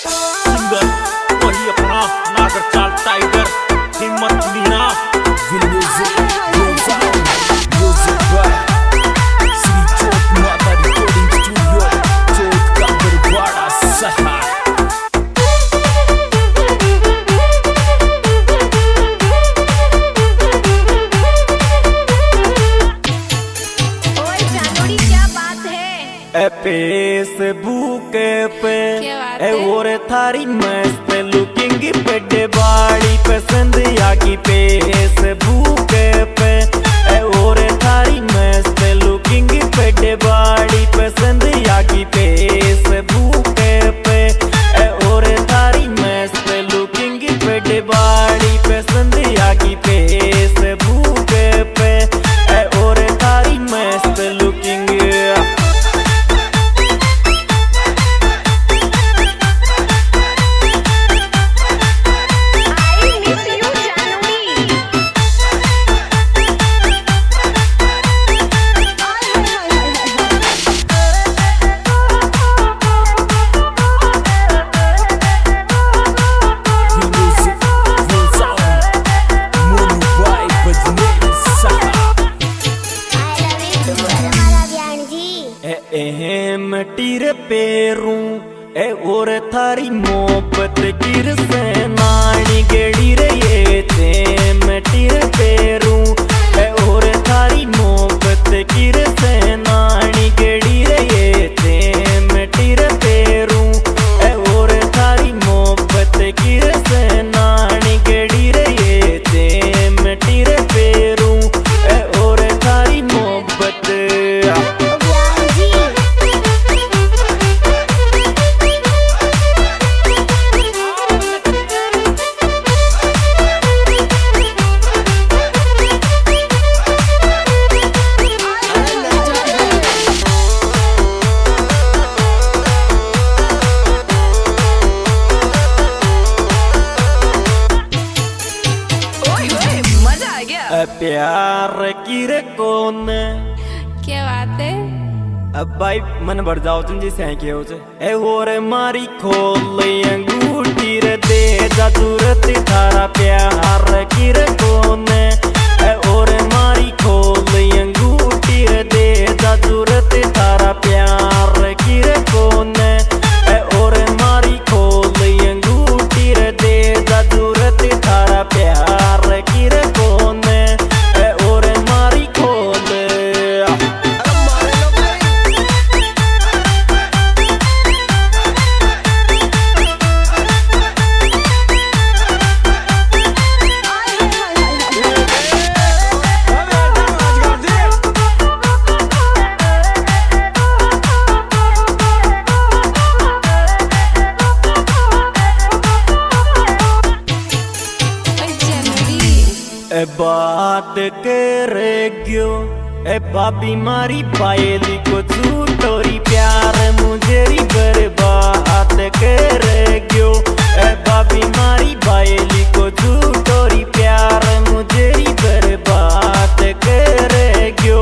Singer वही अपना नागर चाल टाइगर हिम्मत मीना फेसबुक पे और थारी मस्त लुकिंग पे बाड़ी पसंद आगी फेसबुक पे और थारी मस्त लुकिंग पे बाड़ी पसंद आगी फेसबुक पे और थारी मस्त लुकिंग पे बाड़ी पसंद आगी फेसबुक पे और थारी मस्त लुकिंग मटीर पेरू और थारी मोहब्बत गिर से नानी गेड़ी रे ये थे मटीर पेरू और थारी मोहब्बत गिर से नानी गेड़ी रे ये थे मटीर पेरू और थारी मोहब्बत गिर से नानी गेड़ी रे ये थे मटीर पेरू और थारी मोहब्बत प्यार की रे कौन क्या बात है अब भाई मन भर जाओ तुम जी सह के हो ए और मारी खोल अंगूठी रे दे जरूरत थारा प्यार की रे कौन ए और मारी खोल अंगूठी रे दे जरूरत थारा प्यार की रे कौन ए और मारी खोल अंगूठी रे दे जरूरत थारा प्यार की रे कौन बात करेग्यो ए बाबी मारी पायली को झूठोरी प्यार मुझेरी बर्बाद करेग्यो ए बाबी मारी पायली को झूठोरी प्यार मुझेरी बर्बाद करेग्यो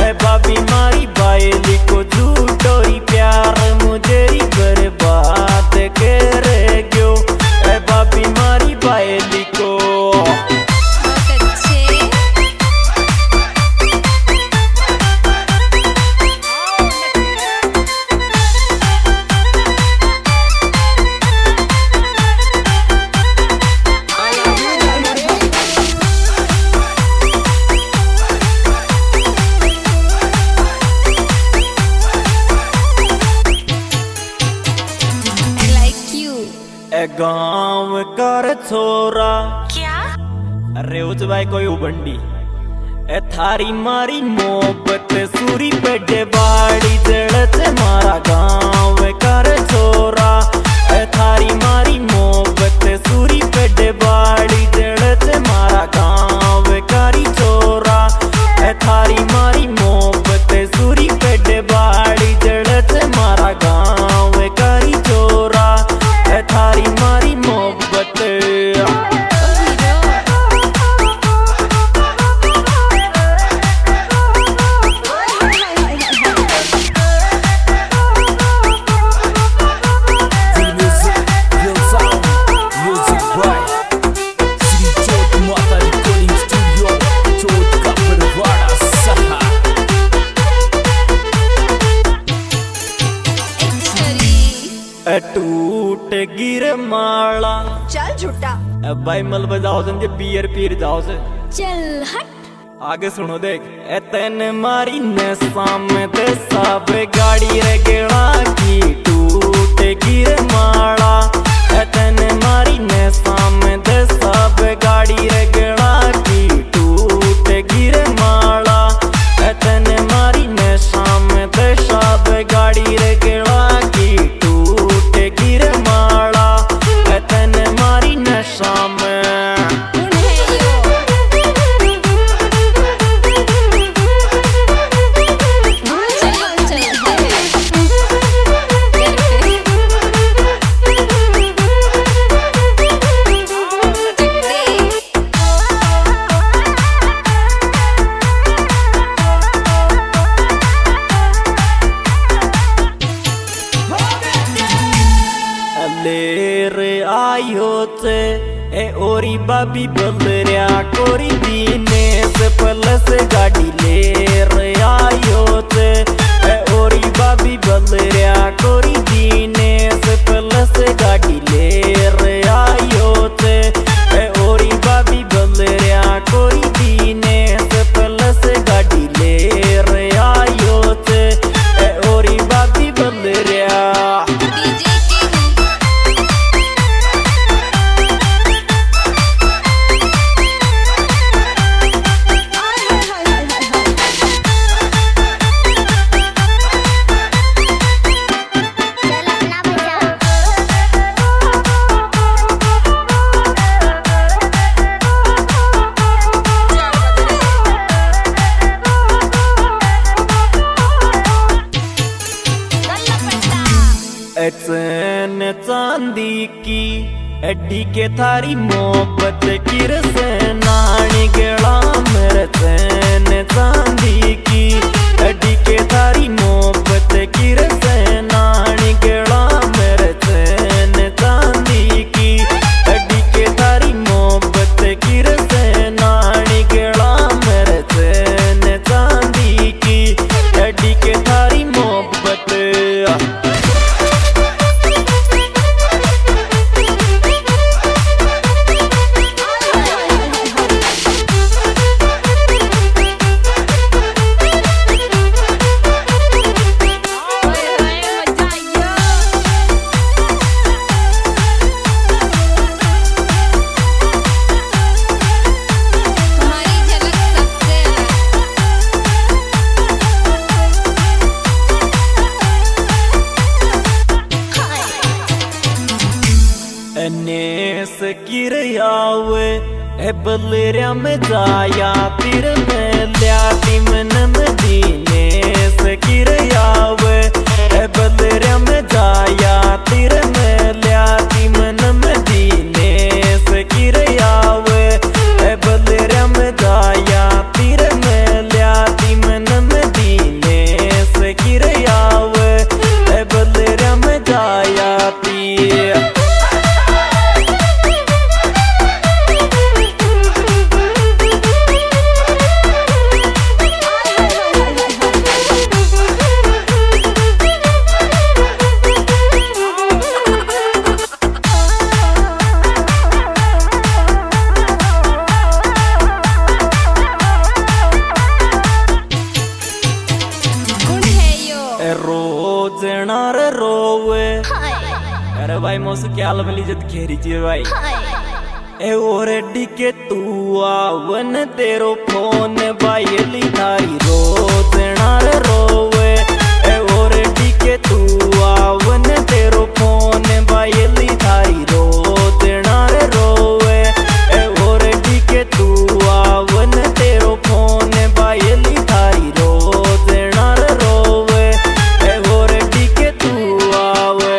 ए बाबी मारी पायली को झूठोरी प्यार मुझेरी बर्बाद करेग्यो ए बाबी मारी पायली को गाँव कर छोरा क्या अरे उस भाई कोई उबंडी ए थारी मारी मोहब्बत सूरी पे बाड़ी जड़त मारा गाँव कर छोरा ए थारी मारी मोहब्बत सूरी पे बाड़ी जड़त मारा गाँव करी छोरा ए थारी मारी मोहब्बत सूरी पे बाड़ी जड़त मारा गाँव करी छोरा ए थारी मारी मोहब्बत टूट गिर माला। चल झूठा। भाई मल बजाओ से बियर पीर जाओ से। चल हट। आगे सुनो देख। तेन मारी ने सामने ते सब गाड़ी रे गेड़ा की टूट गिर माला। तेन मारी ने सामने ते सब गाड़ी रे गेड़ा की टूट गिर माला। तेन मारी ने सामने ते सब गाड़ी रे गेड़ा की टूट गिर माला। तेन मारी ने सामने ए ओरी बाबी बलरिया कोरी दीने से पलस गाड़ी ले रे आयो थे। ए ओरी बाबी बलरिया कोरी दीने से पलस गाड़ी ले रे आयो थे। ए ओरी बाबी बलरिया कोरी दीने से पलस गाड़ी ले रे आयो थे। ए ओरी बाबी बलरिया चैन चांदी की अड्डी के थारी मोहब्बत किरसनानी गेड़ा मेरे चैन चांदी की अड्डी के थारी मोहब्बत किरसनानी गेड़ा मेरे चैन चांदी की अड्डी के थारी मोहब्बत किरसनानी गेड़ा मेरे चैन चांदी की अड्डी के थारी मोहब्बत। नेस किरयावे ए बलरिया में जाया तिर में ल्याती मन मदीने से किरयावे ए बलरिया में जाया तिर में ल्याती मन मदीने से किरयावे ए बलरिया में जाया तिर में ल्याती मन मदीने से किरयावे ए बलरिया में जाया तिर। रोवे अरे भाई मोस क्या लमली जत घेरी जी भाई। ए ओरेडी के तू आवन तेरो फोन बायली थारी रोज नार रोवे। ए ओरेडी के तू आवन तेरो फोन बायली थारी रोज नार रोवे। ए ओरेडी के तू आवन तेरो फोन बायली थारी रोज नार रोवे। ए ओरेडी के तू आवे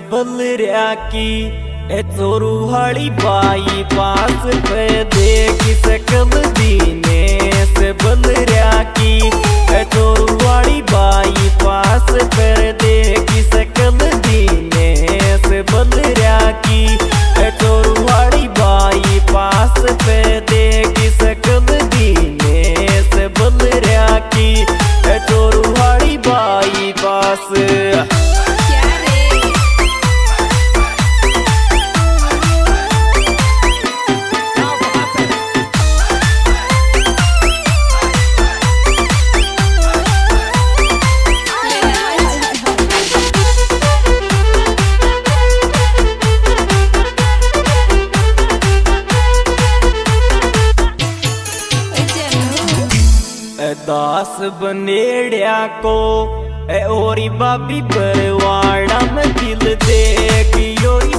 बलरिया की ए चोरू हाड़ी बाई पास पे देखी सकल दीने से बलरिया की ए चोरू हाड़ी बाई पास पे देखी सकल दीने से बलरिया की ए चोरू हाड़ी बाई पास पे देखी सकल दीने से बलरिया की ए चोरू हाड़ी बाई पास क्या रे दास बनेड़िया को ए ओरी बाबी बरवाड़ा में दिल दे कि योरी